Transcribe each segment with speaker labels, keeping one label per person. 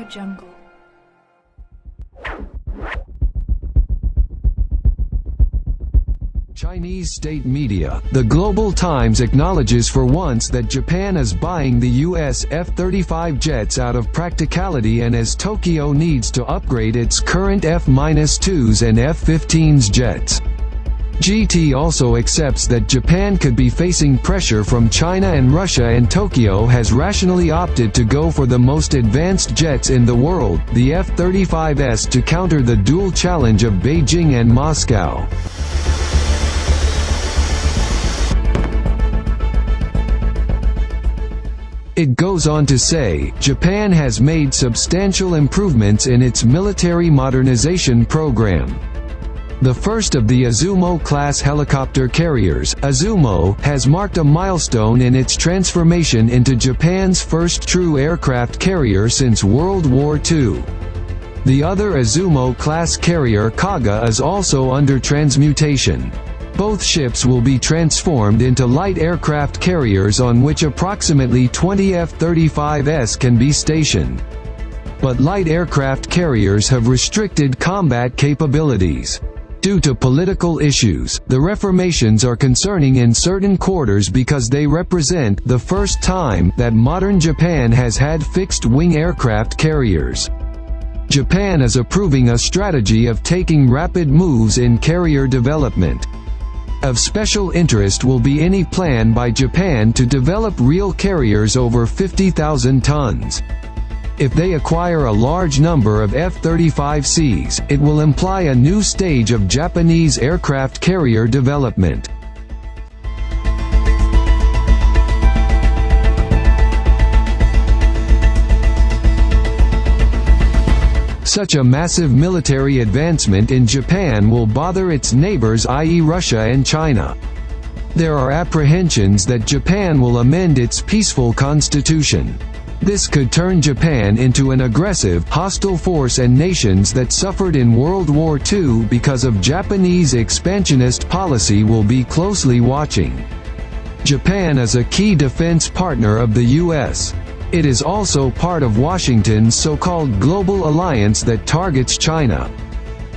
Speaker 1: Jungle.
Speaker 2: Chinese state media, the Global Times acknowledges for once that Japan is buying the U.S. F-35 jets out of practicality and as Tokyo needs to upgrade its current F-2s and F-15s jets. GT also accepts that Japan could be facing pressure from China and Russia, and Tokyo has rationally opted to go for the most advanced jets in the world, the F-35s, to counter the dual challenge of Beijing and Moscow. It goes on to say, Japan has made substantial improvements in its military modernization program. The first of the Izumo-class helicopter carriers, Izumo, has marked a milestone in its transformation into Japan's first true aircraft carrier since World War II. The other Izumo-class carrier, Kaga, is also under transmutation. Both ships will be transformed into light aircraft carriers on which approximately 20 F-35s can be stationed. But light aircraft carriers have restricted combat capabilities. Due to political issues, the reformations are concerning in certain quarters because they represent the first time that modern Japan has had fixed-wing aircraft carriers. Japan is approving a strategy of taking rapid moves in carrier development. Of special interest will be any plan by Japan to develop real carriers over 50,000 tons. If they acquire a large number of F-35Cs, it will imply a new stage of Japanese aircraft carrier development. Such a massive military advancement in Japan will bother its neighbors, i.e. Russia and China. There are apprehensions that Japan will amend its peaceful constitution. This could turn Japan into an aggressive, hostile force, and nations that suffered in World War II because of Japanese expansionist policy will be closely watching. Japan is a key defense partner of the U.S. It is also part of Washington's so-called global alliance that targets China.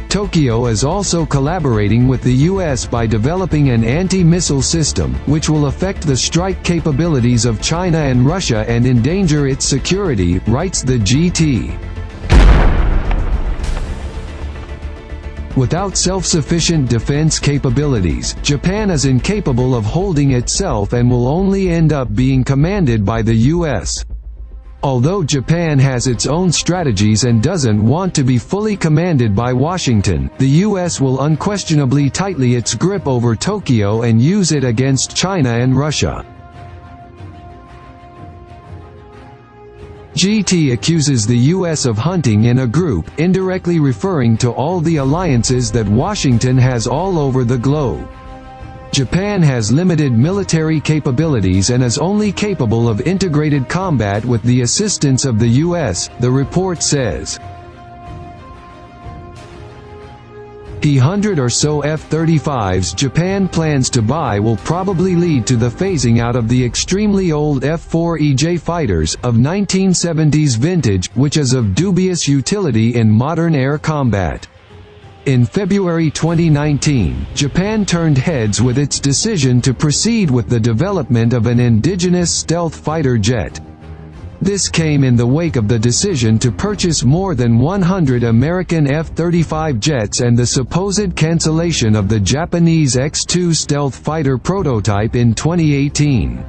Speaker 2: Tokyo is also collaborating with the U.S. by developing an anti-missile system, which will affect the strike capabilities of China and Russia and endanger its security, writes the GT. Without self-sufficient defense capabilities, Japan is incapable of holding itself and will only end up being commanded by the U.S. Although Japan has its own strategies and doesn't want to be fully commanded by Washington, the U.S. will unquestionably tighten its grip over Tokyo and use it against China and Russia. GT accuses the U.S. of hunting in a group, indirectly referring to all the alliances that Washington has all over the globe. Japan has limited military capabilities and is only capable of integrated combat with the assistance of the U.S., the report says. The 100 or so F-35s Japan plans to buy will probably lead to the phasing out of the extremely old F-4EJ fighters, of 1970s vintage, which is of dubious utility in modern air combat. In February 2019, Japan turned heads with its decision to proceed with the development of an indigenous stealth fighter jet. This came in the wake of the decision to purchase more than 100 American F-35 jets and the supposed cancellation of the Japanese X-2 stealth fighter prototype in 2018.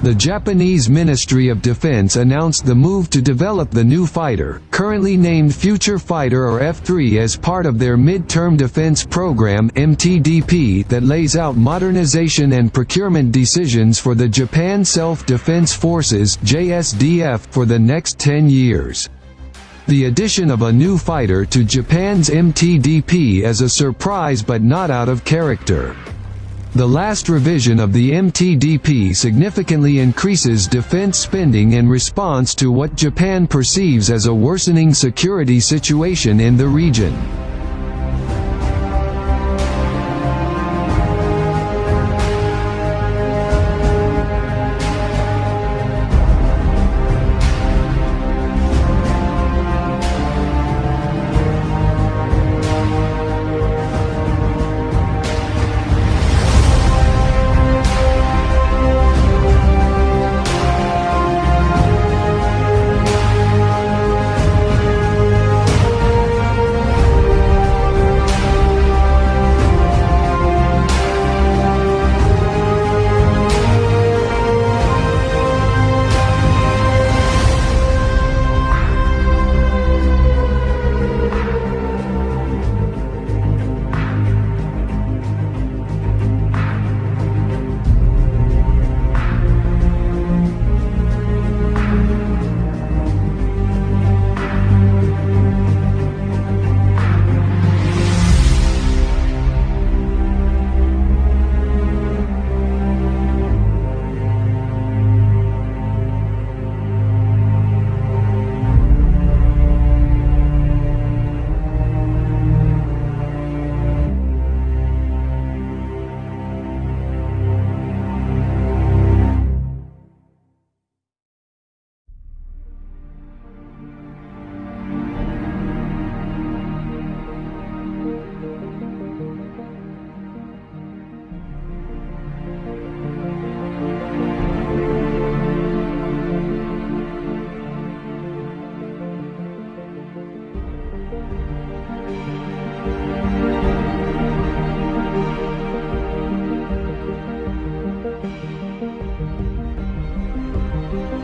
Speaker 2: The Japanese Ministry of Defense announced the move to develop the new fighter, currently named Future Fighter or F-3, as part of their Mid-Term Defense Program (MTDP) that lays out modernization and procurement decisions for the Japan Self-Defense Forces (JSDF) for the next 10 years. The addition of a new fighter to Japan's MTDP is a surprise but not out of character. The last revision of the MTDP significantly increases defense spending in response to what Japan perceives as a worsening security situation in the region.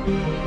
Speaker 1: you.